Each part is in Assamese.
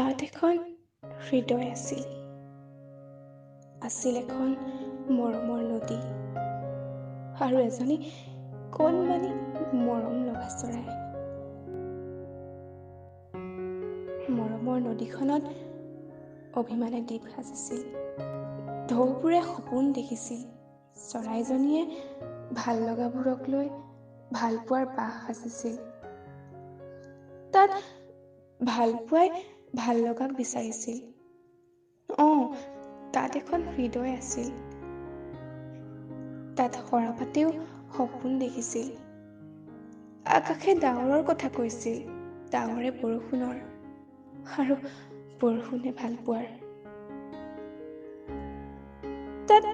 তাত এখন হৃদয় আছিল। আছিল এখন মৰমৰ নদী আৰু এজনী কণমানি মৰম লগা চৰাই। মৰমৰ নদীখনত অভিমানে দ্বীপ সাজিছিল। ঢৌবোৰে সপোন দেখিছিল। চৰাইজনীয়ে ভাল লগাবোৰক লৈ ভালপোৱাৰ বাহ সাজিছিল। তাত ভালপোৱাই ভাল লগাক বিচাৰিছিল। তাত এখন হৃদয় আছিল। তাত সৰাপাতেও সপোন দেখিছিল। আকাশে ডাৱৰৰ কথা কৈছিল, ডাৱৰে বৰষুণৰ, আৰু বৰষুণে ভালপোৱাৰ। তাত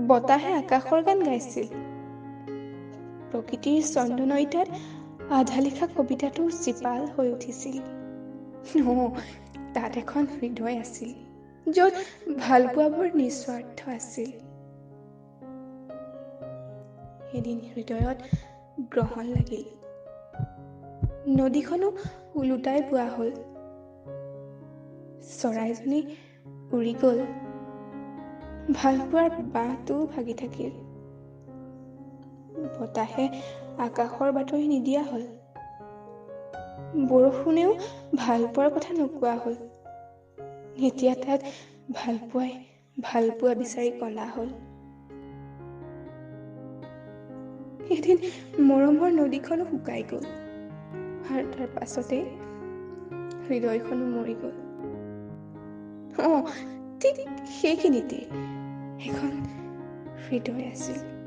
বতাহে আকাশৰ গান গাইছিল। প্ৰকৃতিৰ চন্দনৈতাত আধা লিখা কবিতাটো জীপাল হৈ উঠিছিল। তাত এখন হৃদয় আছিল, য'ত ভালপোৱাবোৰ নিস্বাৰ্থ আছিল। এদিন হৃদয়ত গ্ৰহণ লাগিল। নদীখনো ওলোটাই বোৱা হ'ল। চৰাইজনী উৰি গ'ল। ভালপোৱাৰ বাঁহটোও ভাগি থাকিল। বতাহে আকাশৰ বাতৰি নিদিয়া হ'ল। বৰষুণেও ভালপোৱাৰ কথা নোকোৱা হ'ল। এতিয়া তাত ভালপোৱাই ভালপোৱা বিচাৰি কন্দা হ'ল। এদিন মৰমৰ নদীখনো শুকাই গ'ল, আৰু তাৰ পাছতেই হৃদয়খনো মৰি গ'ল। ঠিক সেইখিনিতে এখন হৃদয় আছিল।